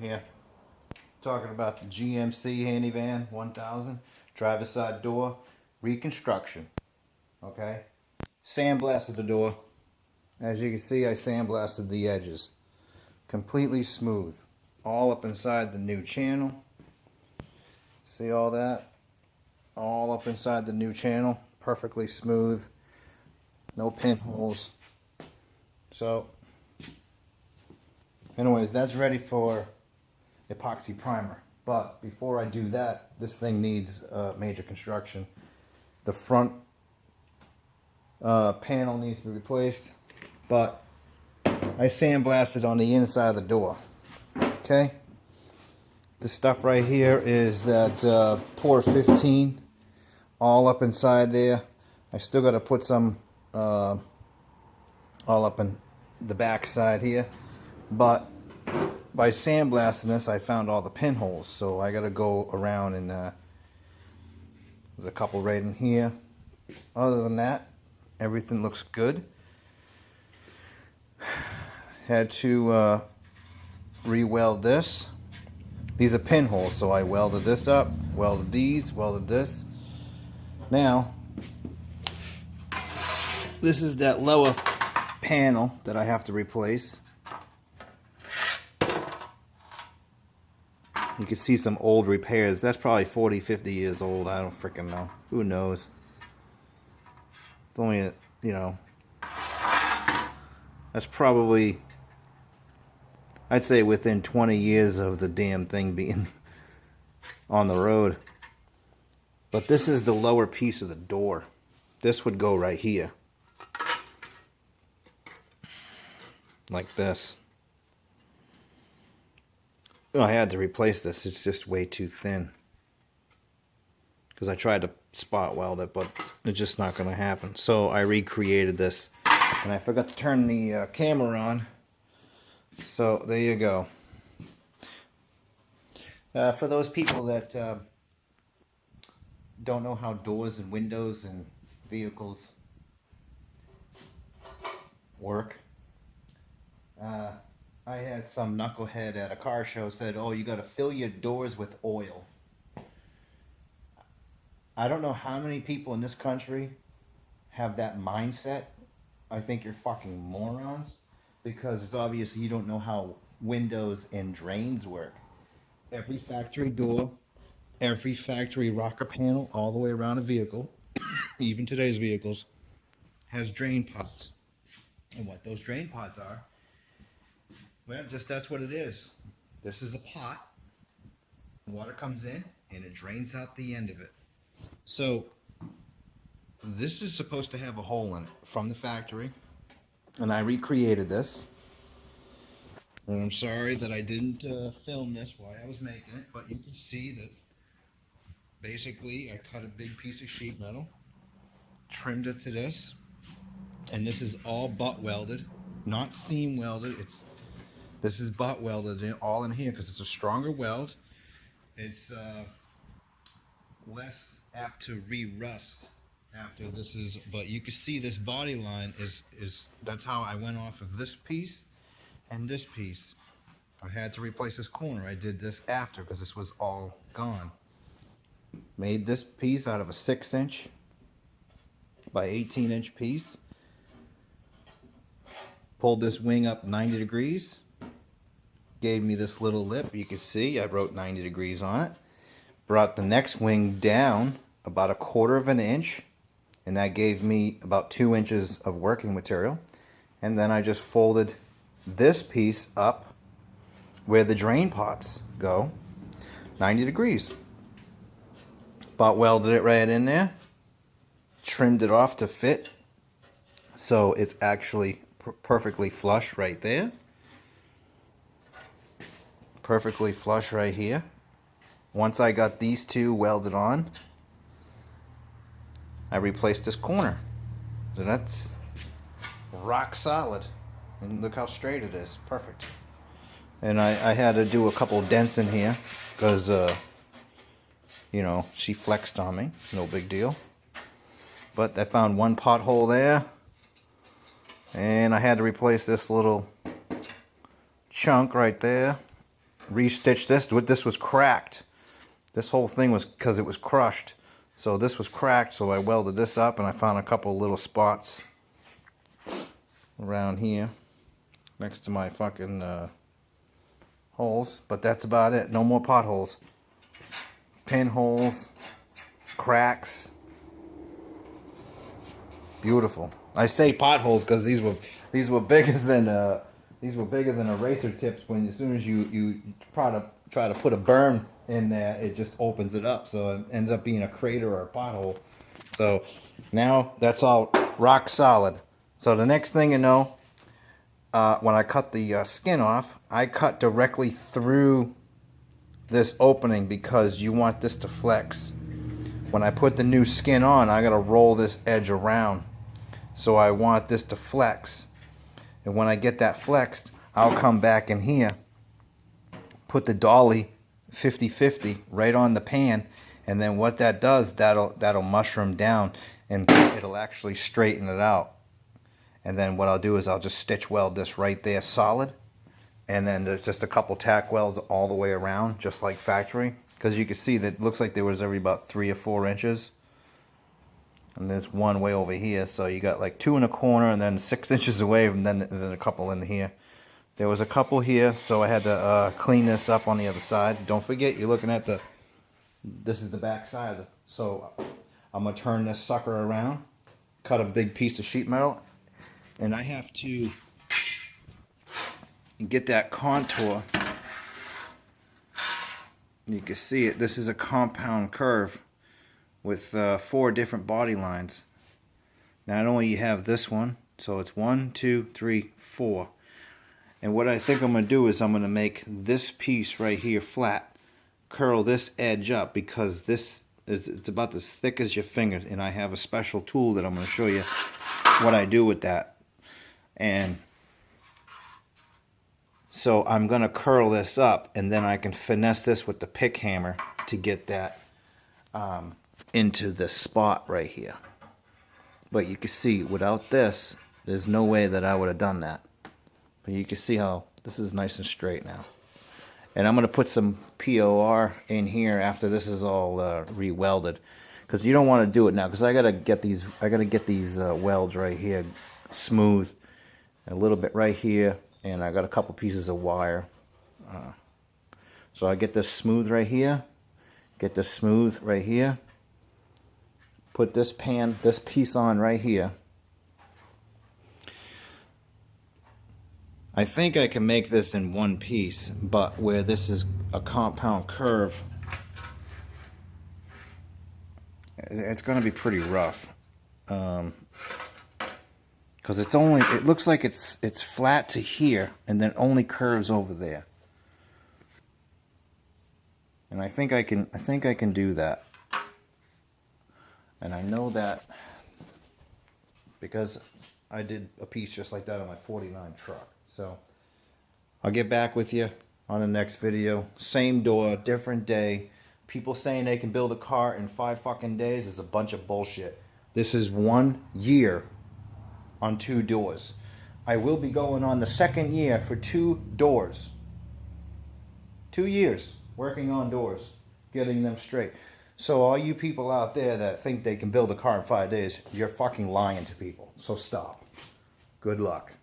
here. Talking about the GMC Handy-Van 1000 driver's side door reconstruction. Okay, sandblasted the door. As you can see, I sandblasted the edges. Completely smooth. All up inside the new channel. See all that? All up inside the new channel. Perfectly smooth. No pinholes. So, anyways, that's ready for epoxy primer. But before I do that, this thing needs major construction. The front panel needs to be replaced, but I sandblasted on the inside of the door. Okay, this stuff right here is that pour 15 all up inside there. I still got to put some all up in the back side here, but by sandblasting this, I found all the pinholes, so I got to go around and there's a couple right in here. Other than that, everything looks good. Had to re-weld this. These are pinholes, so I welded this up, welded these, welded this. Now, this is that lower panel that I have to replace. You can see some old repairs. That's probably 40, 50 years old. I don't freaking know. Who knows? It's only, you know, that's probably, I'd say within 20 years of the damn thing being on the road. But this is the lower piece of the door. This would go right here. Like this. I had to replace this. It's just way too thin. Because I tried to spot weld it, but it's just not going to happen. So I recreated this. And I forgot to turn the camera on. So there you go. For those people that don't know how doors and windows and vehicles work, I had some knucklehead at a car show said, oh, you got to fill your doors with oil. I don't know how many people in this country have that mindset. I think you're fucking morons, because it's obvious you don't know how windows and drains work. Every factory door, every factory rocker panel all the way around a vehicle, even today's vehicles, has drain pots. And what those drain pots are, well, just that's what it is. This is a pot. Water comes in and it drains out the end of it. So this is supposed to have a hole in it from the factory, and I recreated this. And I'm sorry that I didn't film this while I was making it, but you can see that basically I cut a big piece of sheet metal, trimmed it to this, and this is all butt welded, not seam welded. This is butt welded all in here because it's a stronger weld. It's less apt to re-rust after this is, but you can see this body line is that's how I went off of this piece and this piece. I had to replace this corner. I did this after because this was all gone. Made this piece out of a 6-inch by 18-inch piece. Pulled this wing up 90 degrees. Gave me this little lip. You can see I wrote 90 degrees on it. Brought the next wing down about 1/4 of an inch, and that gave me about 2 inches of working material. And then I just folded this piece up where the drain pots go, 90 degrees. Butt welded it right in there, trimmed it off to fit, so it's actually perfectly flush right there. Perfectly flush right here. Once I got these two welded on, I replaced this corner. So that's rock solid. And look how straight it is. Perfect. And I had to do a couple dents in here because, you know, she flexed on me. No big deal. But I found one pothole there. And I had to replace this little chunk right there. re-stitch this. This was cracked. This whole thing was because it was crushed. So this was cracked, so I welded this up, and I found a couple little spots around here next to my fucking holes. But that's about it. No more potholes. Pinholes, cracks. Beautiful. I say potholes because these were bigger than eraser tips. When as soon as you try to put a berm in there, it just opens it up, so it ends up being a crater or a pothole. So now that's all rock solid. So the next thing you know, when I cut the skin off, I cut directly through this opening because you want this to flex. When I put the new skin on, I gotta roll this edge around, so I want this to flex. And when I get that flexed, I'll come back in here, put the dolly 50-50 right on the pan, and then what that does, that'll mushroom down, and it'll actually straighten it out. And then what I'll do is I'll just stitch weld this right there solid, and then there's just a couple tack welds all the way around, just like factory, because you can see that it looks like there was every about 3 or 4 inches, and there's one way over here, so you got like 2 in a corner, and then 6 inches away, and then a couple in here. There was a couple here, so I had to clean this up on the other side. Don't forget, you're looking at this is the back side. So I'm going to turn this sucker around, cut a big piece of sheet metal, and I have to get that contour. You can see it. This is a compound curve with 4 different body lines. Not only you have this one, so it's 1, 2, 3, 4. And what I think I'm going to do is I'm going to make this piece right here flat, curl this edge up, because it's about as thick as your finger, and I have a special tool that I'm going to show you what I do with that. And so I'm going to curl this up, and then I can finesse this with the pick hammer to get that into this spot right here. But you can see without this, there's no way that I would have done that. But you can see how this is nice and straight now. And I'm going to put some POR in here after this is all re-welded, because you don't want to do it now, because I got to get these welds right here smooth, a little bit right here, and I got a couple pieces of wire. So I get this smooth right here, get this smooth right here, put this piece on right here. I think I can make this in one piece, but where this is a compound curve, it's going to be pretty rough. Because it looks like it's flat to here, and then only curves over there. And I think I can do that. And I know that because I did a piece just like that on my 49 truck. So I'll get back with you on the next video. Same door, different day. People saying they can build a car in 5 fucking days is a bunch of bullshit. This is 1 year on 2 doors. I will be going on the 2nd year for 2 doors. 2 years working on doors, getting them straight. So all you people out there that think they can build a car in 5 days, you're fucking lying to people. So stop. Good luck.